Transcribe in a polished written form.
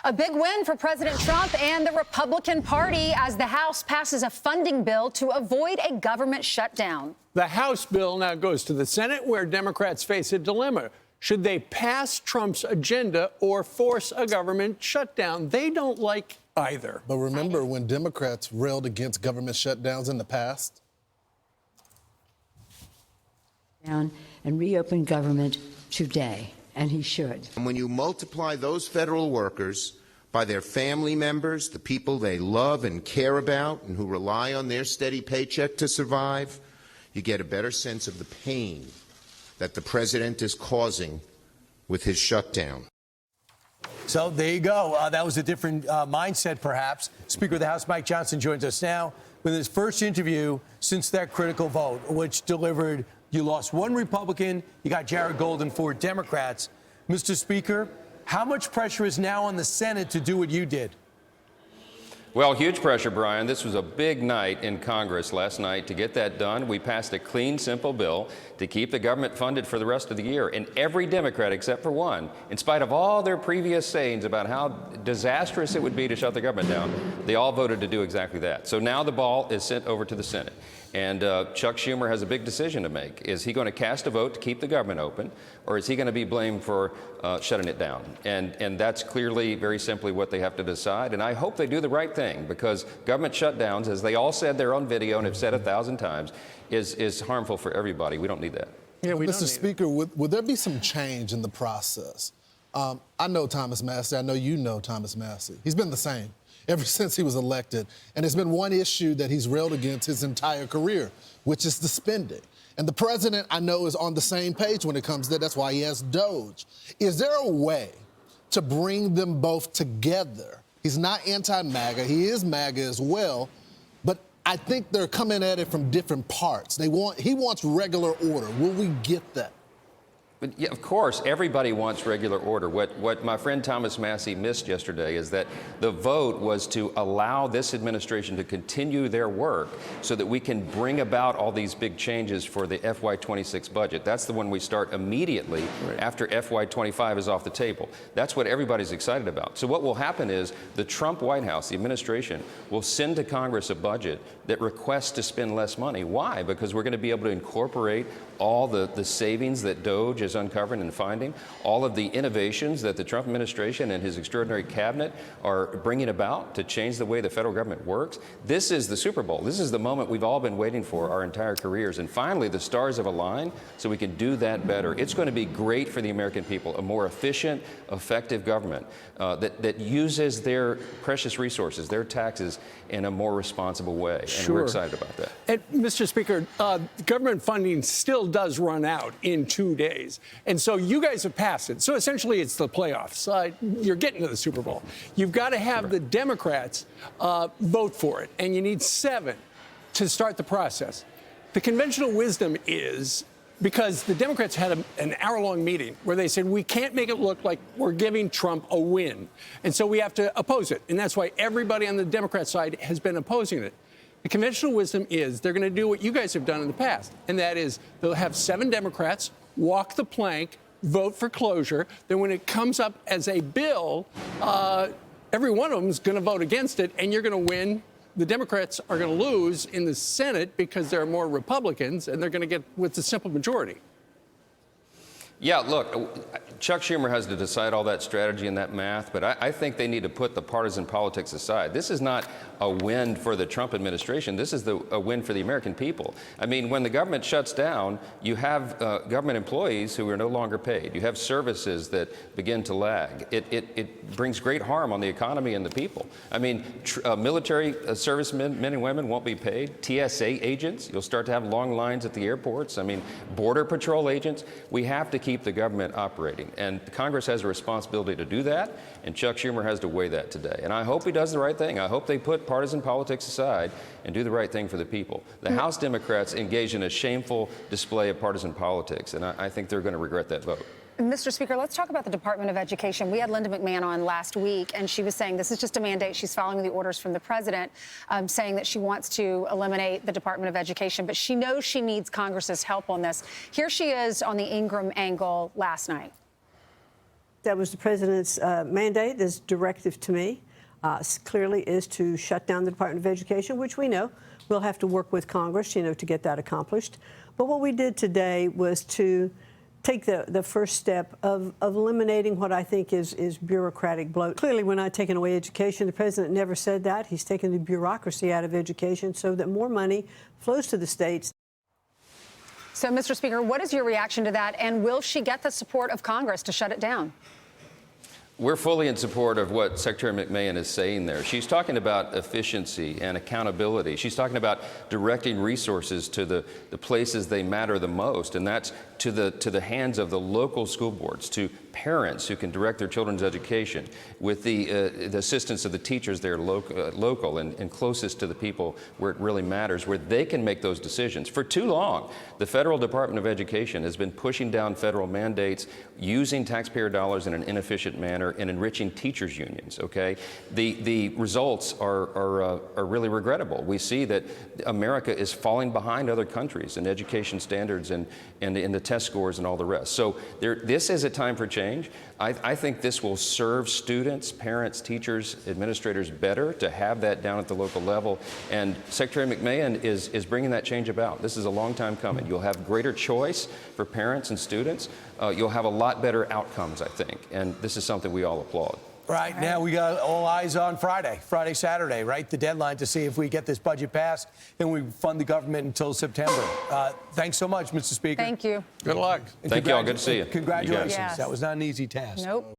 A big win for President Trump and the Republican Party as the House passes a funding bill to avoid a government shutdown. The House bill now goes to the Senate, where Democrats face a dilemma. Should they pass Trump's agenda or force a government shutdown? They don't like either. But remember when Democrats railed against government shutdowns in the past? Down and reopen government today. And he should. And when you multiply those federal workers by their family members, the people they love and care about and who rely on their steady paycheck to survive, you get a better sense of the pain that the president is causing with his shutdown. So there you go. That was a different mindset, perhaps. Speaker of the House Mike Johnson joins us now with his first interview since that critical vote, which delivered. You lost one Republican. You got Jared Golden, 4 Democrats. Mr. Speaker, how much pressure is now on the Senate to do what you did? Well, huge pressure, Brian. This was a big night in Congress last night to get that done. We passed a clean, simple bill to keep the government funded for the rest of the year. And every Democrat, except for one, in spite of all their previous sayings about how disastrous it would be to shut the government down, they all voted to do exactly that. So now the ball is sent over to the Senate. And Chuck Schumer has a big decision to make. Is he going to cast a vote to keep the government open, or is he going to be blamed for shutting it down? And that's clearly, very simply, what they have to decide. And I hope they do the right thing, because government shutdowns, as they all said there on video and have said 1,000 times, is harmful for everybody. We don't need that. Yeah, Mr. Speaker, would there be some change in the process? I know Thomas Massey. I know you know Thomas Massey. He's been the same ever since he was elected. And there's been one issue that he's railed against his entire career, which is the spending. And the president, I know, is on the same page when it comes to that. That's why he has DOGE. Is there a way to bring them both together? He's not anti-MAGA. He is MAGA as well. But I think they're coming at it from different parts. He wants regular order. Will we get that? But yeah, of course, everybody wants regular order. What my friend Thomas Massey missed yesterday is that the vote was to allow this administration to continue their work so that we can bring about all these big changes for the FY26 budget. That's the one we start immediately after FY25 is off the table. That's what everybody's excited about. So what will happen is the Trump White House, the administration, will send to Congress a budget that requests to spend less money. Why? Because we're going to be able to incorporate all the savings that DOGE is uncovering and finding, all of the innovations that the Trump administration and his extraordinary cabinet are bringing about to change the way the federal government works. This is the Super Bowl. This is the moment we've all been waiting for our entire careers. And finally, the stars have aligned so we can do that better. It's going to be great for the American people, a more efficient, effective government that uses their precious resources, their taxes, in a more responsible way. And we're excited about that. And, Mr. Speaker, government funding still does run out in 2 days. And so you guys have passed it. So essentially it's the playoffs. You're getting to the Super Bowl. You've got to have the Democrats vote for it. And you need 7 to start the process. The conventional wisdom is, because the Democrats had an hour-long meeting where they said, we can't make it look like we're giving Trump a win. And so we have to oppose it. And that's why everybody on the Democrat side has been opposing it. The conventional wisdom is they're going to do what you guys have done in the past, and that is they'll have 7 Democrats walk the plank, vote for closure. Then when it comes up as a bill, every one of them is going to vote against it, and you're going to win. The Democrats are going to lose in the Senate because there are more Republicans, and they're going to get with a simple majority. Yeah, look, Chuck Schumer has to decide all that strategy and that math, but I think they need to put the partisan politics aside. This is not a win for the Trump administration. This is a win for the American people. I mean, when the government shuts down, you have government employees who are no longer paid. You have services that begin to lag. It brings great harm on the economy and the people. I mean, military servicemen, men and women won't be paid. TSA agents, you'll start to have long lines at the airports. I mean, Border Patrol agents. We have to keep the government operating. And Congress has a responsibility to do that, and Chuck Schumer has to weigh that today. And I hope he does the right thing. I hope they put partisan politics aside and do the right thing for the people. The House Democrats engaged in a shameful display of partisan politics, and I think they're going to regret that vote. Mr. Speaker, let's talk about the Department of Education. We had Linda McMahon on last week, and she was saying this is just a mandate. She's following the orders from the president, saying that she wants to eliminate the Department of Education, but she knows she needs Congress's help on this. Here she is on the Ingram angle last night. That was the president's mandate. This directive to me clearly is to shut down the Department of Education, which we know we'll have to work with Congress, to get that accomplished. But what we did today was to take the first step of eliminating what I think is bureaucratic bloat. Clearly, we're not taking away education. The president never said that. He's taken the bureaucracy out of education so that more money flows to the states. So, Mr. Speaker, what is your reaction to that? And will she get the support of Congress to shut it down? We're fully in support of what Secretary McMahon is saying there. She's talking about efficiency and accountability. She's talking about directing resources to the places they matter the most, and that's to the hands of the local school boards, to parents who can direct their children's education, with the assistance of the teachers there local and closest to the people where it really matters, where they can make those decisions. For too long, the Federal Department of Education has been pushing down federal mandates, using taxpayer dollars in an inefficient manner, and enriching teachers' unions, okay? The results are really regrettable. We see that America is falling behind other countries in education standards and in the test scores and all the rest. So this is a time for change. I think this will serve students, parents, teachers, administrators better to have that down at the local level. And Secretary McMahon is bringing that change about. This is a long time coming. You'll have greater choice for parents and students. You'll have a lot better outcomes, I think. And this is something we all applaud. Right, now we got all eyes on Friday, Saturday, right? The deadline to see if we get this budget passed and we fund the government until September. Thanks so much, Mr. Speaker. Thank you. Good luck. Thank you all. Good to see you. Congratulations. Yes. That was not an easy task. Nope.